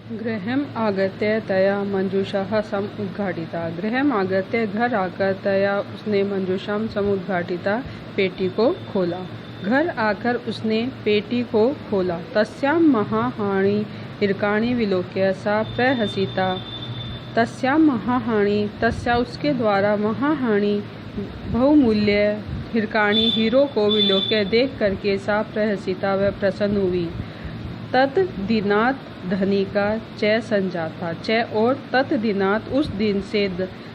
गृहम् आगत्य तया मंजूषा सम उद्घाटिता। गृहम् आगत्य घर आकर तया उसने मंजूषा समुद्घाटिता पेटी को खोला। घर आकर उसने पेटी को खोला। तस्यां महाहानि हिरकाणि विलोक्य सा प्रहसिता। तस्यां महाहानि तस्या उसके द्वारा महाहानि बहुमूल्य हिरकाणि हीरो को विलोक्य देख करके सा प्रहसिता वह प्रसन्न हुई। तत् दिनात धनी का चय संजाता। चय और तत् दिनात उस दिन से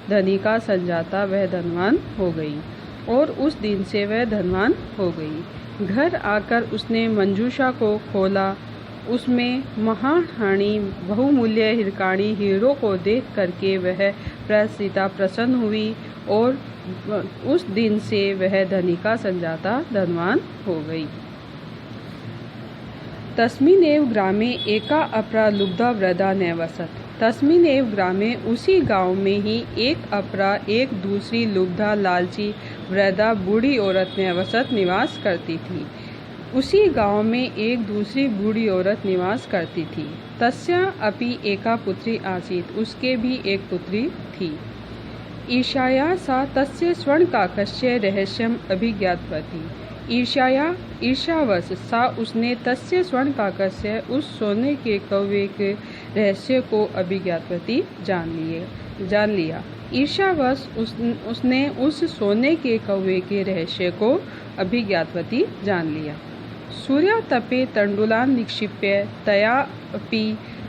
धनी का संजाता वह धनवान हो गई और उस दिन से वह धनवान हो गई। घर आकर उसने मंजूषा को खोला। उसमें महाहानि बहुमूल्य हिरकाणि हीरो को देख करके वह प्रहसिता प्रसन्न हुई और उस दिन से वह धनी का संजाता धनवान हो गई। तस्मिन्नेव ग्रामे एका अपरा लुब्धा वृद्धा न्यवसत। तस्मिन्नेव ग्रामे उसी गांव में ही एक अपरा एक दूसरी लुब्धा लालची वृद्धा बूढ़ी औरत न्यवसत निवास करती थी। उसी गांव में एक दूसरी बूढ़ी औरत निवास करती थी। तस्या अपि एका पुत्री आसीत्। उसके भी एक पुत्री थी। ईर्ष्या सा तस्य स्वर्णकाकस्य रहस्यम् अभिज्ञातवती। ईर्ष्यावश सा उसने तस्य स्वर्णकाकस्य उस सोने के कौवे के रहस्य को अभिज्ञातवती जान लिया। ईर्ष्यावश उसने उस सोने के कौवे के रहस्य को अभिज्ञातवती जान लिया। सूर्यातपे तण्डुलान् निक्षिप्य तया अपि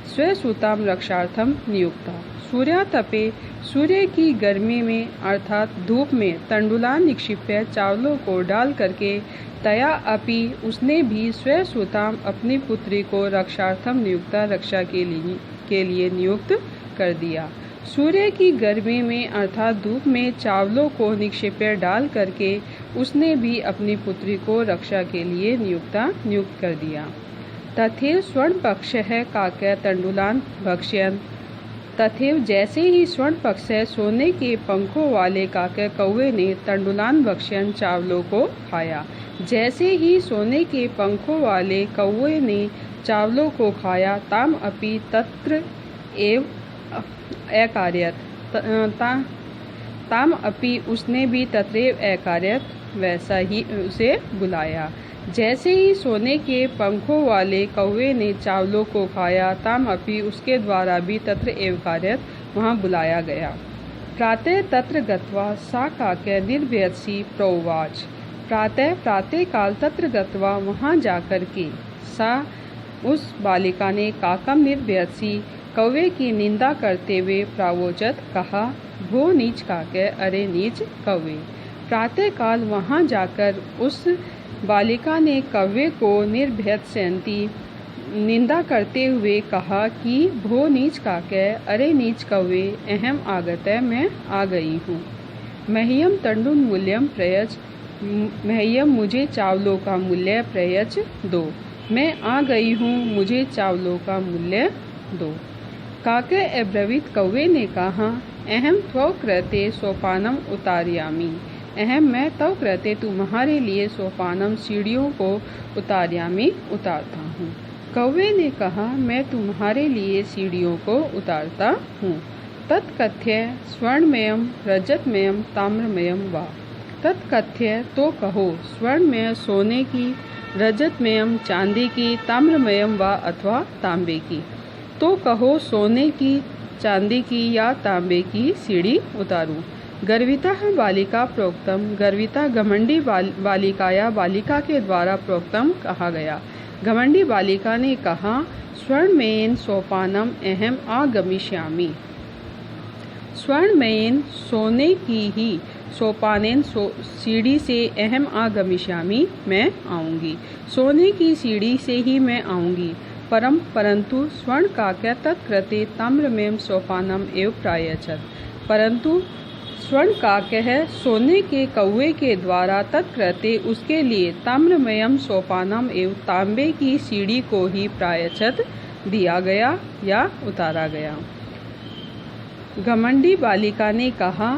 स्वसुतां रक्षार्थं नियुक्ता। सूर्यातपे सूर्य की गर्मी में अर्थात धूप में तण्डुलान् निक्षिप्य चावलों को डाल करके तया अपि उसने भी स्वसुताम अपनी पुत्री को रक्षार्थम नियुक्ता रक्षा के लिए नियुक्त कर दिया। सूर्य की गर्मी में अर्थात धूप में चावलों को निक्षेप्य डाल करके उसने भी अपनी पुत्री को रक्षा के लिए नियुक्त कर दिया। तथैव स्वर्ण पक्षः काकः तण्डुलान् भक्षयन्। तथैव जैसे ही स्वर्ण पक्ष सोने के पंखों वाले काके कौवे ने तण्डुलान् भक्षयन् चावलों को खाया। जैसे ही सोने के पंखों वाले कौवे ने चावलों को खाया ताम अपि तत्र एव अकार्यत। ताम अपि उसने भी तत्रैव अकार्यत वैसा ही उसे बुलाया। जैसे ही सोने के पंखों वाले कौवे ने चावलों को खाया ताम अपि उसके द्वारा भी तत्र एव कार्यत वहाँ बुलाया गया। प्रातः तत्र गत्वा सा काके निर्भयसी प्रोवाच। प्रातः काल तत्र गत्वा वहाँ जाकर के सा उस बालिका ने काकम निर्भयसी कौवे की निंदा करते हुए प्रावोचत कहा, भो नीच काके अरे नीच कौवे। प्रातः काल वहाँ जाकर उस बालिका ने कौवे को निर्भयसयन्ती निंदा करते हुए कहा कि भो नीच काके अरे नीच कौवे अहम आगतः मैं आ गई हूँ। मह्यम तण्डुल मूल्यम प्रयच। मह्यम मुझे चावलों का मूल्य प्रयच दो। मैं आ गई हूँ मुझे चावलों का मूल्य दो। काके अब्रवीत कौवे ने कहा, अहम त्वं कृते सोपानम उतारयामि। अहम मैं तव कृते तुम्हारे लिए सोपानम सीढ़ियों को उतारयामि उतारता हूँ। कौवे ने कहा, मैं तुम्हारे लिए सीढ़ियों को उतारता हूँ। तत्कथ्य स्वर्णमयम रजतमयम ताम्रमयम वा। तत्कथ्य तो कहो स्वर्णमय सोने की, रजतमयम चांदी की, ताम्रमयम वा अथवा तांबे की। तो कहो सोने की, चांदी की या तांबे की सीढ़ी उतारूं। गर्विता बालिका प्रोक्तम। गर्विता घमंडी बालिकाया बालिका के द्वारा प्रोक्तम कहा गया। घमंडी बालिका ने कहा, स्वर्णमयेन सोपानम अहम आगमिष्यामि। स्वर्णमयेन सोने की ही, सोपानेन सीढ़ी से अहम आगमिष्यामि मैं आऊँगी। सोने की सीढ़ी से ही मैं आऊँगी। परंतु स्वर्ण काके तत्कृते ताम्रमयम सोपानम एव प्रायच्छत। परंतु स्वर्ण काकः सोने के कौवे के द्वारा तत्कृते उसके लिए ताम्रमयम सोपानम एवं तांबे की सीढ़ी को ही प्रायच्छत दिया गया या उतारा गया। घमंडी बालिका ने कहा,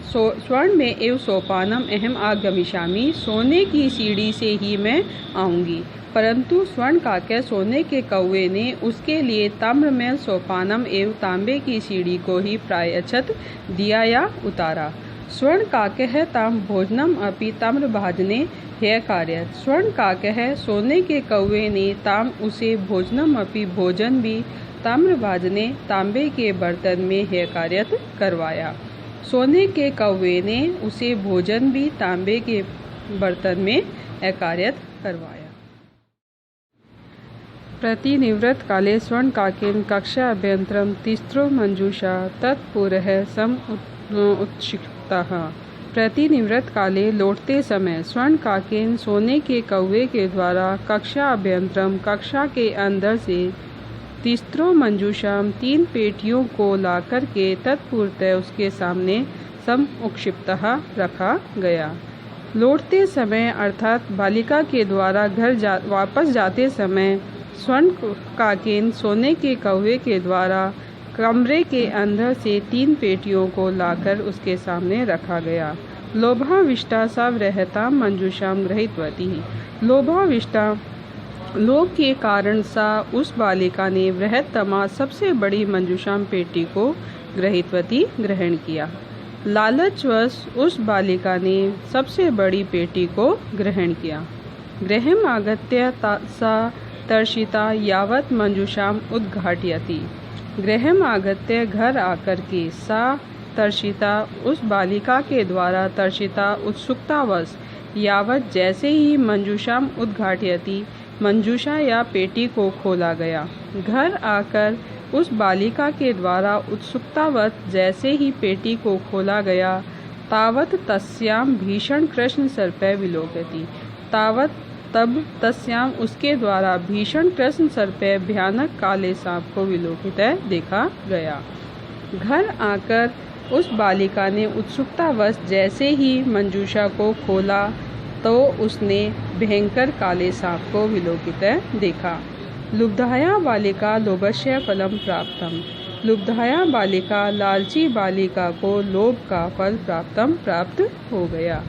स्वर्ण में एव सोपानम अहम आगमिष्यामि। सोने की सीढ़ी से ही मैं आऊँगी। परंतु स्वर्ण काके सोने के कौवे ने उसके लिए ताम्र में सोपानम एवं तांबे की सीढ़ी को ही प्रायश्चित दिया या उतारा। स्वर्ण काके ताम भोजनम अपि ताम्र भाजने है कार्य। स्वर्ण काके सोने के कौवे ने ताम उसे भोजनम अपि भोजन भी ताम्र भाजने तांबे के बर्तन में है कार्यत करवाया। सोने के कौवे ने उसे भोजन भी तांबे के बर्तन में अकार्यत करवाया। प्रतिनिवृत्त काले स्वर्ण काकेन कक्षा अभ्यंतरम तिस्रो मंजूषा तत्पुरः सम उत्क्षिप्तः। प्रतिनिवृत्त काले लौटते समय स्वर्ण काकेन सोने के कौवे के द्वारा कक्षा अभ्यंतरम कक्षा के अंदर से तीस्रो मंजूषाम 3 पेटियों को लाकर के तत्पूर्वतः उसके सामने सम उत्क्षिप्तः रखा गया। लौटते समय अर्थात बालिका के द्वारा घर वापस जाते समय स्वर्ण काकेन सोने के कौवे के द्वारा कमरे के अंदर से 3 पेटियों को लाकर उसके सामने रखा गया। लोभाविष्टा सब रहता मंजूषाम ग्रहीतवती। लोभाविष्टा लोभ के कारण सा उस बालिका ने बृहत्तमा सबसे बड़ी मंजूषाम पेटी को ग्रहीतवती ग्रहण किया। लालचवश उस बालिका ने सबसे बड़ी पेटी को ग्रहण किया। गृहम आगत्य सा तर्षिता यावत मंजूषाम उद्घाटयति। गृहम आगत्य घर आकर के सा तर्षिता उस बालिका के द्वारा तर्षिता उत्सुकतावश यावत जैसे ही मंजूषाम उद्घाटयति मंजूषा या पेटी को खोला गया। घर आकर उस बालिका के द्वारा उत्सुकतावश जैसे ही पेटी को खोला गया तावत तस्याम भीषण कृष्ण सर्पे विलोकति। तावत तब तस्याम उसके द्वारा भीषण कृष्ण सर्पे भयानक काले सांप को विलोकित देखा गया। घर आकर उस बालिका ने उत्सुकतावश जैसे ही मंजूषा को खोला तो उसने भयंकर काले सांप को विलोकित देखा। लुब्धाया बालिका लोभस्य फलम प्राप्तम। लुब्धाया बालिका लालची बालिका को लोभ का फल प्राप्त हो गया।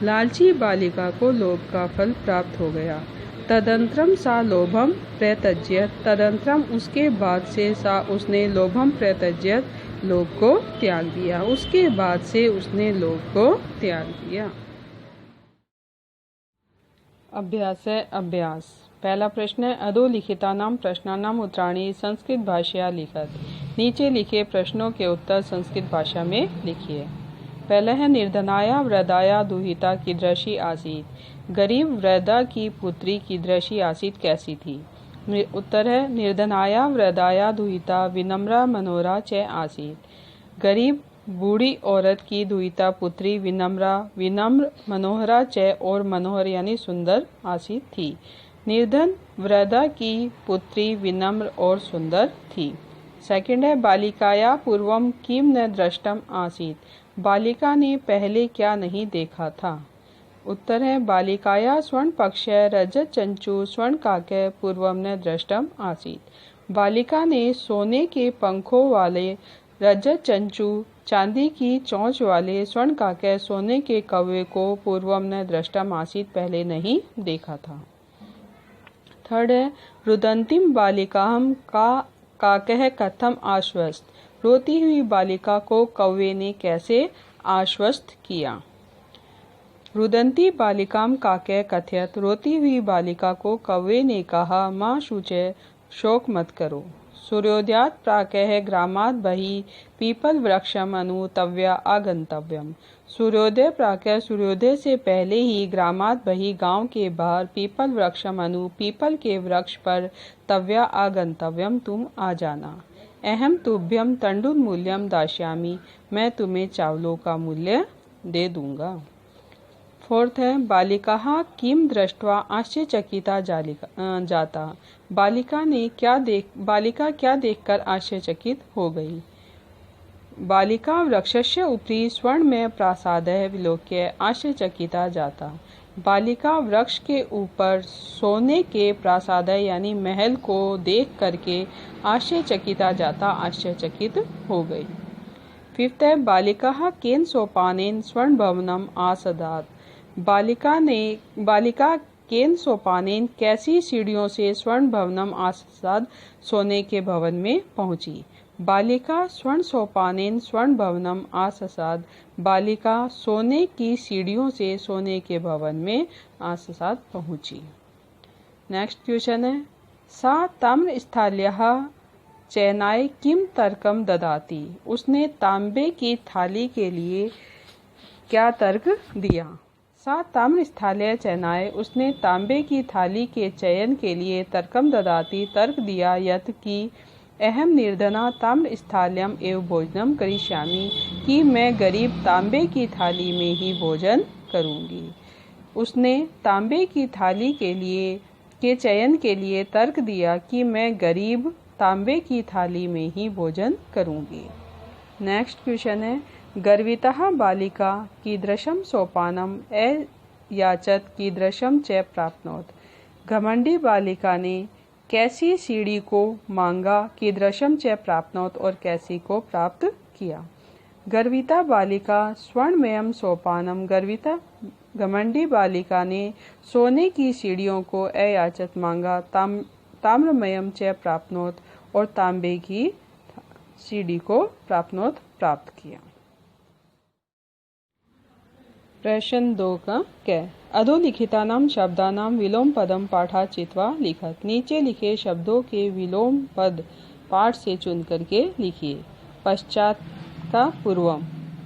लालची बालिका को लोभ का फल प्राप्त हो गया। तदंतरम सा लोभम प्रत्यज्य। तदंतरम उसके बाद से सा उसने लोभम प्रत्यज्य लोभ को त्याग दिया। उसके बाद से उसने लोभ को त्याग दिया। अभ्यास है अभ्यास। पहला प्रश्न है अधोलिखितानां प्रश्नानां उत्तराणि संस्कृत भाषया लिखत। नीचे लिखे प्रश्नों के उत्तर संस्कृत भाषा में लिखिए। पहला है निर्धनाया वृद्धाया दुहिता कीदृशी आसीत। गरीब वृद्धा की पुत्री कीदृशी आसीत कैसी थी। उत्तर है निर्धनाया वृद्धाया दुहिता विनम्रा मनोहरा च आसीत। गरीब बूढ़ी औरत की दुहिता पुत्री विनम्र मनोहरा च और मनोहर यानी सुंदर आसीत थी। निर्धन वृद्धा की पुत्री विनम्र और सुंदर थी। सेकंड है बालिकाया पूर्वम किम न दृष्टम आसीत। बालिका ने पहले क्या नहीं देखा था। उत्तर है बालिकाया स्वर्ण पक्ष रजत चंचु स्वर्ण काके पूर्वम न दृष्टम आसीत। बालिका ने सोने के पंखों वाले रजत चंचु चांदी की चोंच वाले स्वर्ण काके सोने के कौवे को पूर्वम न दृष्टम आसीत पहले नहीं देखा था। थर्ड है रुदंतिम बालिकाहम काकह कथम आश्वस्त। रोती हुई बालिका को कौवे ने कैसे आश्वस्त किया। रुदंती बालिकाम काके कथयत। रोती हुई बालिका को कौवे ने कहा माँ शुचे शोक मत करो। सूर्योदयात प्राकः ग्रामात् बहि पीपल वृक्षम अनु तव्या आगंतव्यम। सूर्योदय प्राकः सूर्योदय से पहले ही ग्रामात् बहि गांव के बाहर पीपल वृक्षम अनु पीपल के वृक्ष पर तव्या आगंतव्यम तुम आ जाना। अहम तुभ्यम तंडुल मूल्यम दास्यामि। मैं तुम्हें चावलों का मूल्य दे दूंगा। फोर्थ है बालिका किम दृष्ट्वा आश्चर्यचकिता जाता। बालिका क्या देखकर आश्चर्यचकित हो गई। बालिका वृक्षस्य उपरि स्वर्णमय प्रासादः विलोक्य आश्चर्यचकिता जाता। बालिका वृक्ष के ऊपर सोने के प्रासादः यानी महल को देख करके आश्चर्यचकिता जाता आश्चर्यचकित हो गई। फिफ्थ है बालिका केन सोपानेन स्वर्ण भवनम आसदात। बालिका केन सोपानेन कैसी सीढ़ियों से स्वर्ण भवनम आसाद सोने के भवन में पहुंची। बालिका स्वर्ण सोपानेन स्वर्ण भवनम आसाद, बालिका सोने की सीढ़ियों से सोने के भवन में आसाद पहुंची। नेक्स्ट क्वेश्चन है, सा ताम्र स्थाल्याः चयनाय किम तर्कम ददाति। उसने तांबे की थाली के लिए क्या तर्क दिया। सा ताम्र स्थाल्य चयनाय, उसने तांबे की थाली के चयन के लिए तर्कम ददाति तर्क दिया यत् कि अहम निर्धना ताम्र स्थाल्यम एव भोजनम करिष्यामि, कि मैं गरीब तांबे की थाली में ही भोजन करूंगी। उसने तांबे की थाली के चयन के लिए तर्क दिया कि मैं गरीब तांबे की थाली में ही भोजन करूंगी। नेक्स्ट क्वेश्चन है, गर्वितः बालिका कीदृशं सोपानम अयाचत कीदृशं च प्राप्नोत। घमंडी बालिका ने कैसी सीढ़ी को मांगा, कीदृशं च प्राप्नोत और कैसी को प्राप्त किया। गर्विता बालिका स्वर्णमयम सोपानम, गर्विता घमंडी बालिका ने सोने की सीढ़ियों को अयाचत मांगा, ताम्रमयम च प्राप्नोत और तांबे की सीढ़ी को प्राप्नोत प्राप्त किया। प्रश्न 2 का कै अधोलिखितानां शब्दानां विलोम पदम पाठा चित्वा लिखत। नीचे लिखे शब्दों के विलोम पद पाठ से चुन करके लिखिए। पश्चात का पूर्वम,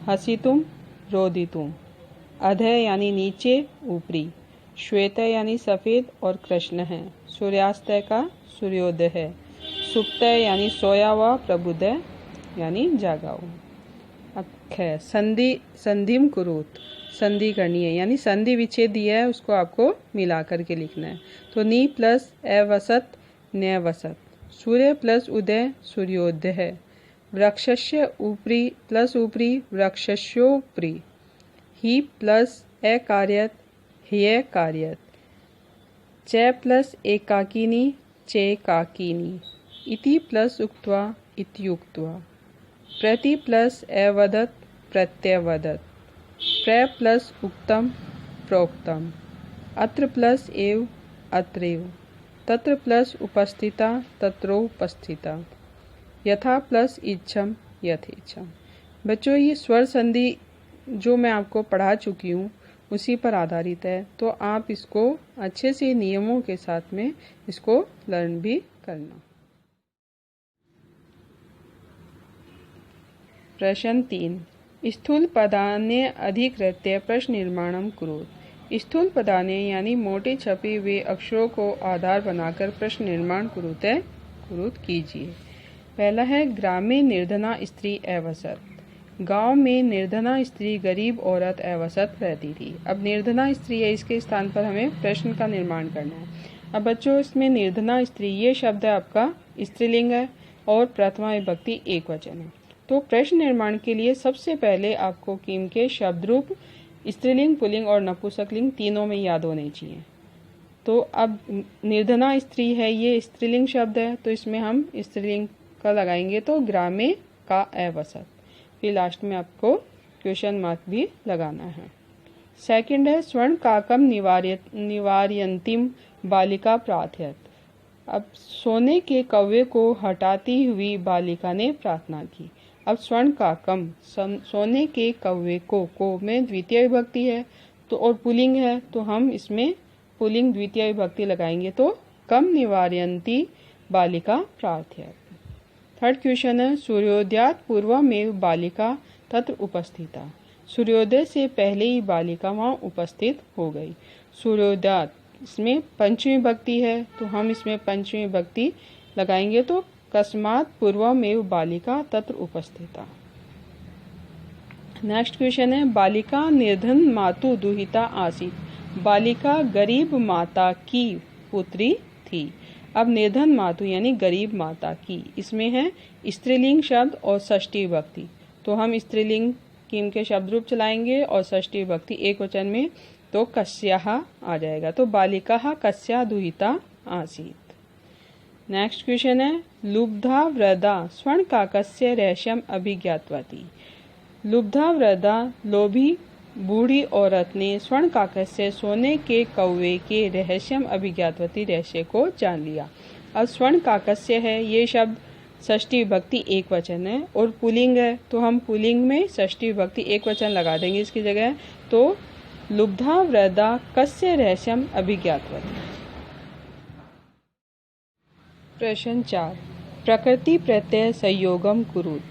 हसितुम रोदितुम, अधः यानी नीचे ऊपरी, श्वेत यानी सफ़ेद और कृष्ण है, सूर्यास्त का सूर्योदय है, सुप्त यानी सोया हुआ, प्रबुद्ध यानी जागा हुआ। अक्ष संधिम कुरुत, संधि करनी है यानी संधि विच्छेद दिया है उसको आपको मिला करके लिखना है। तो नी प्लस अवसत न्यवसत, सूर्य प्लस उदय सूर्योदय है, वृक्षस्य ऊपरी प्लस ऊपरी वृक्षस्योपरि, ही प्लस अकार्यत ह्य कार्यत, च प्लस एकाकिनी चेकाकिनी, इति प्लस उक्त्वा इत्युक्त्वा, प्रति प्लस अवदत प्रत्यवदत, प्र प्लस उक्तम प्रोक्तम, अत्र प्लस एव अत्रैव, तत्र प्लस उपस्थिता तत्रोपस्थिता, यथा प्लस इच्छम यथेच्छम। बच्चों ये स्वर संधि जो मैं आपको पढ़ा चुकी हूँ उसी पर आधारित है, तो आप इसको अच्छे से नियमों के साथ में इसको लर्न भी करना। प्रश्न 3, स्थूल पदाने अधिकृत्य प्रश्न निर्माणम कुरुत। स्थूल पदाने यानी मोटे छपे हुए अक्षरों को आधार बनाकर प्रश्न निर्माण कुरुत कीजिए। पहला है, ग्रामे निर्धना स्त्री अवसत। गांव में निर्धना स्त्री गरीब औरत अवसत रहती थी। अब निर्धना स्त्री है, इसके स्थान पर हमें प्रश्न का निर्माण करना है। अब बच्चों इसमें निर्धना स्त्री ये शब्द आपका स्त्रीलिंग है और प्रथमा विभक्ति एक वचन है। तो प्रश्न निर्माण के लिए सबसे पहले आपको किम के शब्द रूप स्त्रीलिंग, पुल्लिंग और नपुंसकलिंग तीनों में याद होने चाहिए। तो अब निर्धना स्त्री है, ये स्त्रीलिंग शब्द है, तो इसमें हम स्त्रीलिंग का लगाएंगे तो ग्रामे का अवसत। फिर लास्ट में आपको क्वेश्चन मार्क भी लगाना है। सेकंड है, स्वर्ण काकम निवार्यंतिम बालिका प्रार्थयत। अब सोने के कौवे को हटाती हुई बालिका ने प्रार्थना की। अब स्वर्ण काकम सोने के कौवे को में द्वितीय विभक्ति है तो और पुल्लिंग है, तो हम इसमें पुल्लिंग द्वितीय विभक्ति लगाएंगे तो कम निवार्यंती बालिका प्रार्थयत। थर्ड क्वेश्चन है, सूर्योदयात पूर्वमेव बालिका तत्र उपस्थिता। सूर्योदय से पहले ही बालिका वहाँ उपस्थित हो गई। सूर्योदयात इसमें पंचमी विभक्ति है तो हम इसमें पंचमी विभक्ति लगाएंगे तो कस्मात पूर्वमेव बालिका तत्र उपस्थिता। नेक्स्ट क्वेश्चन है, बालिका निर्धन मातु दुहिता आसीत। बालिका गरीब माता की पुत्री थी। अब निर्धन मातु यानी गरीब माता की, इसमें है स्त्रीलिंग शब्द और षष्ठी विभक्ति, तो हम स्त्रीलिंग किम के शब्द रूप चलाएंगे और षष्ठी विभक्ति एक वचन में तो कस्याः आ जाएगा। तो बालिका कस्या दुहिता आसीत। नेक्स्ट क्वेश्चन है, लुब्धा वृदा स्वर्ण काकस्य रेशम अभिज्ञातवती। लुब्धा वृदा लोभी बूढ़ी औरत ने स्वर्ण काकस से सोने के कौवे के रहस्यम अभिज्ञातवती रहस्य को जान लिया। अब स्वर्ण काकस्य है, ये शब्द षष्ठी विभक्ति एक वचन है और पुल्लिंग है, तो हम पुल्लिंग में षष्ठी विभक्ति एक वचन लगा देंगे इसकी जगह। तो लुब्धा वृद्धा कस्य रहस्यम अभिज्ञातवती। प्रश्न 4, प्रकृति प्रत्यय संयोगम कुरुत।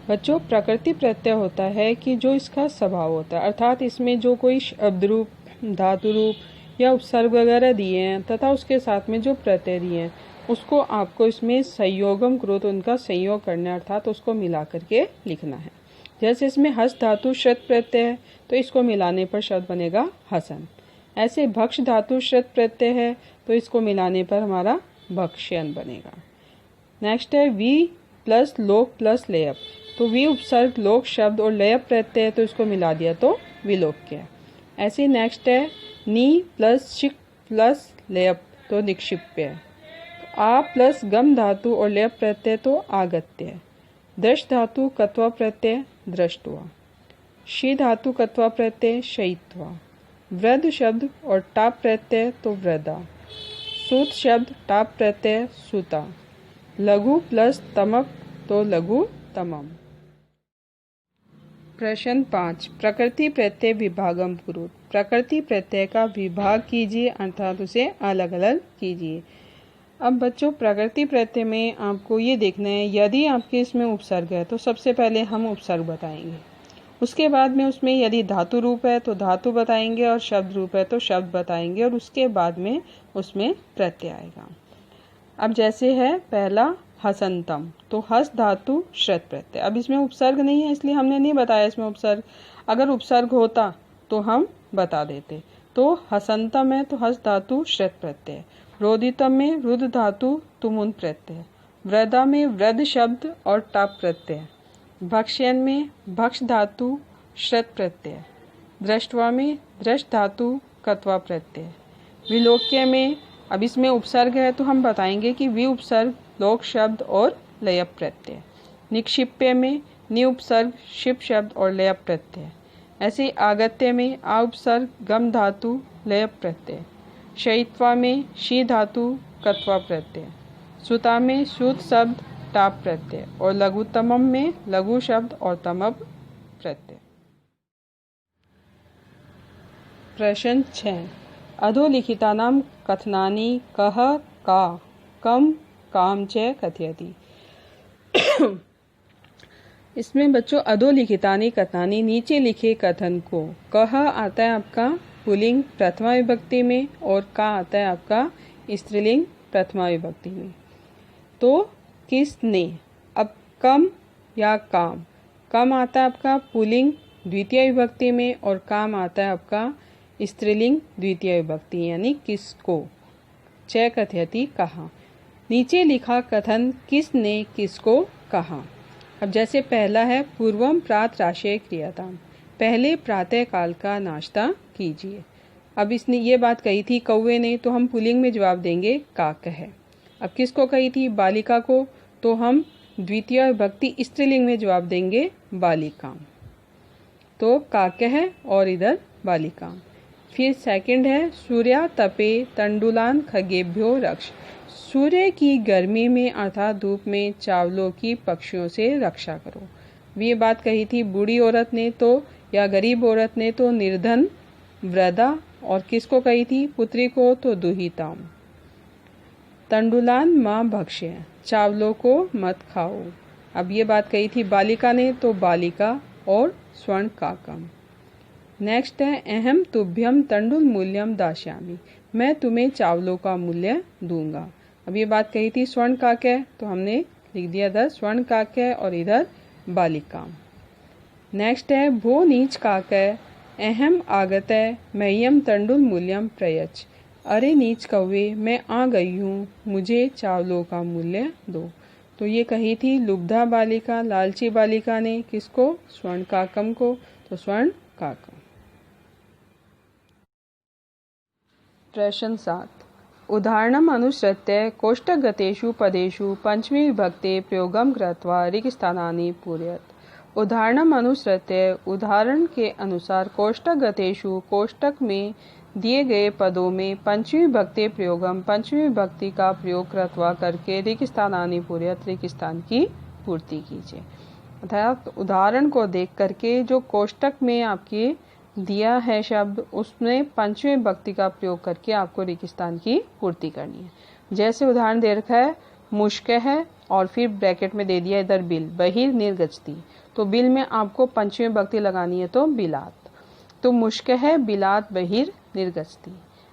बच्चों, प्रकृति प्रत्यय होता है कि जो इसका स्वभाव होता है, अर्थात इसमें जो कोई शब्द रूप, धातु रूप या उपसर्ग वगैरह दिए हैं तथा उसके साथ में जो प्रत्यय दिए हैं उसको आपको इसमें संयोगम कुरुत, उनका संयोग करना है, अर्थात उसको मिला करके लिखना है। जैसे इसमें हस धातु श्रत प्रत्यय है तो इसको मिलाने पर शब्द बनेगा हसन। ऐसे भक्ष धातु श्रत प्रत्यय है तो इसको मिलाने पर हमारा भक्ष्यन बनेगा। नेक्स्ट है वी प्लस लोक प्लस लेयप। तो वी उपसर्ग लोक शब्द और लेयप प्रत्यय है तो इसको मिला दिया तो विलोक्य। ऐसे नेक्स्ट है नी प्लस शिक प्लस लेयप तो निक्षिप्य। आ प्लस गम धातु और लेयप प्रत्यय तो आगत्य। दृश धातु कत्वा प्रत्यय दृष्टवा। शी धातु कत्वा प्रत्यय शयित्वा। वृद्ध शब्द और टाप प्रत्यय तो वृद्धा। सूत शब्द टाप प्रत्यय सुता। लघु प्लस तमक तो लघु तमम। प्रश्न 5, प्रकृति प्रत्यय विभागम कुरुत। प्रकृति प्रत्यय का विभाग कीजिए, अर्थात उसे अलग अलग कीजिए। अब बच्चों, प्रकृति प्रत्यय में आपको ये देखना है, यदि आपके इसमें उपसर्ग है तो सबसे पहले हम उपसर्ग बताएंगे, उसके बाद में उसमें यदि धातु रूप है तो धातु बताएंगे और शब्द रूप है तो शब्द बताएंगे और उसके बाद में उसमें प्रत्यय आएगा। अब जैसे है पहला हसंतम, तो हस धातु श्रत प्रत्यय। अब इसमें उपसर्ग नहीं है इसलिए हमने नहीं बताया इसमें उपसर्ग, अगर उपसर्ग होता तो हम बता देते। तो हसंतम है तो हस धातु श्रत प्रत्यय। रोदितम में रुद धातु तुमुन प्रत्यय। वृद्धा में वृद्ध शब्द और टाप प्रत्यय। भक्ष्यन में भक्ष धातु श्रत प्रत्यय। दृष्टवा में दृष्ट धातु कत्वा प्रत्यय। विलोक्य में अब इसमें उपसर्ग है तो हम बताएंगे कि वि उपसर्ग लोक शब्द और लयप प्रत्यय। निक्षिप्य में नि उपसर्ग शिप शब्द और लयप प्रत्यय। ऐसे आगत्य में आ उपसर्ग गम धातु लयप प्रत्यय। शयित्वा में शी धातु कत्वा प्रत्यय। सुता में सुत शब्द टाप प्रत्यय और लघुतमम में लघु शब्द और तमब प्रत्यय। प्रश्न 6, अधोलिखितानां कथनानि कः का कम काम च कथयति। इसमें बच्चों अधोलिखितानि कथनानि, नीचे लिखे कथन को, कह आता है आपका पुल्लिंग प्रथमा विभक्ति में और का आता है आपका स्त्रीलिंग प्रथमा विभक्ति में। तो किसने, अब कम या काम, कम आता है आपका पुल्लिंग द्वितीय विभक्ति में और काम आता है आपका स्त्रीलिंग द्वितीय विभक्ति, यानी किसको। च कथयति कहा, नीचे लिखा कथन किसने किसको कहा। अब जैसे पहला है पूर्वम प्रात राशे क्रियताम, पहले प्रातः काल का नाश्ता कीजिए। अब इसने ये बात कही थी कौवे ने, तो हम पुल्लिंग में जवाब देंगे काक है। अब किसको कही थी, बालिका को, तो हम द्वितीय विभक्ति स्त्रीलिंग में जवाब देंगे बालिकाम। तो काक है और इधर बालिकाम। फिर सेकंड है सूर्या तपे तंडुलान खगेभ्यो रक्ष, सूर्य की गर्मी में अर्थात धूप में चावलों की पक्षियों से रक्षा करो। ये बात कही थी बूढ़ी औरत ने तो या गरीब औरत ने तो निर्धन वृद्धा, और किसको कही थी, पुत्री को तो दुहिताम। तंडुलान माँ भक्ष्य, चावलों को मत खाओ। अब ये बात कही थी बालिका ने तो बालिका और स्वर्ण काकम। नेक्स्ट है अहम तुभ्यम तंडुल मूल्यम दास्यामि, मैं तुम्हें चावलों का मूल्य दूंगा। अब ये बात कही थी स्वर्ण काक्य, तो हमने लिख दिया इधर स्वर्ण काक्य और इधर बालिका। नेक्स्ट है भो नीच काक्य अहम आगतय मह्यम तंडुल मूल्यम प्रयच्छ, अरे नीच कौवे मैं आ गई हूँ, मुझे चावलों का मूल्य दो। तो ये कही थी लुब्धा बालिका, लालची बालिका ने, किसको, स्वर्ण काकम को, तो स्वर्ण काकम। प्रश्न 7, उदाहरणम अनुसृत्य कोष्ठगतेषु पदेषु पंचमी विभक्ते प्रयोगम कृत्वा रिक्तस्थानानि पूरयत। उदाहरणम अनुसृत्य उदाहरण के अनुसार कोष्टक गतेषु कोष्टक में दिए गए पदों में पंचमी विभक्ति प्रयोगम पंचमी विभक्ति का प्रयोग कृत्वा करके रिक्त स्थानानि पूरयत रिक्त स्थान की पूर्ति कीजिए। अर्थात उदाहरण को देख करके जो कोष्टक में आपके दिया है शब्द उसमें पंचमी विभक्ति का प्रयोग करके आपको रिक्त स्थान की पूर्ति करनी है। जैसे उदाहरण दे रखा है मुश्क है और फिर ब्रैकेट में दे दिया इधर बिल बहिर निर्गछति, तो बिल में आपको पंचमी विभक्ति लगानी है तो बिलात, तो मुश्क है बिलात बहिर निर्गछति।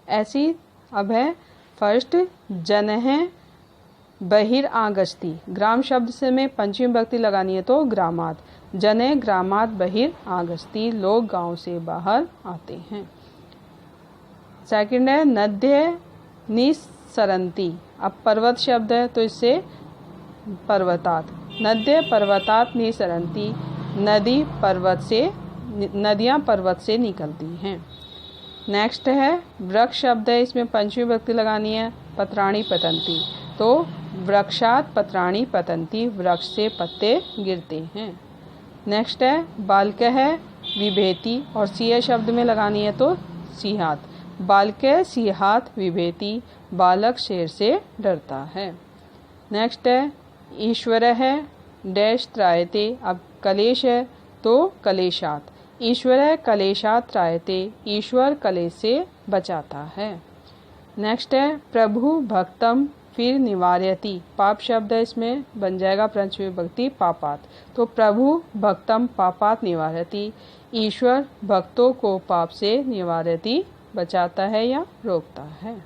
ऐसी अब है फर्स्ट जन है बहिर आगछति, ग्राम शब्द से में पंचमी विभक्ति लगानी है तो ग्रामात, जने ग्रामात बहिर आगछति, लोग गांव से बाहर आते हैं। सेकंड है नद्य निसरंती, अब पर्वत शब्द है तो इससे पर्वतात, नद्य पर्वतात निसरंती, नदी पर्वत से नदियां पर्वत से निकलती हैं। नेक्स्ट है वृक्ष शब्द है, इसमें पंचमी विभक्ति लगानी है पत्राणि पतंती, तो वृक्षात पत्राणि पतंती, वृक्ष से पत्ते गिरते हैं। नेक्स्ट है बालक है विभेति और सिंह शब्द में लगानी है तो सिंहात, बालक सिंहात विभेति, बालक शेर से डरता है। नेक्स्ट है ईश्वर है डैश त्रायते, अब कलेश है तो कलेशात, ईश्वर है कलेशात त्रायते, ईश्वर कलेश से बचाता है। नेक्स्ट है प्रभु भक्तम फिर निवार्यति, पाप शब्द है इसमें बन जाएगा पंचमी विभक्ति पापात, तो प्रभु भक्तम पापात निवार्यति, ईश्वर भक्तों को पाप से निवार्यति बचाता है या रोकता है।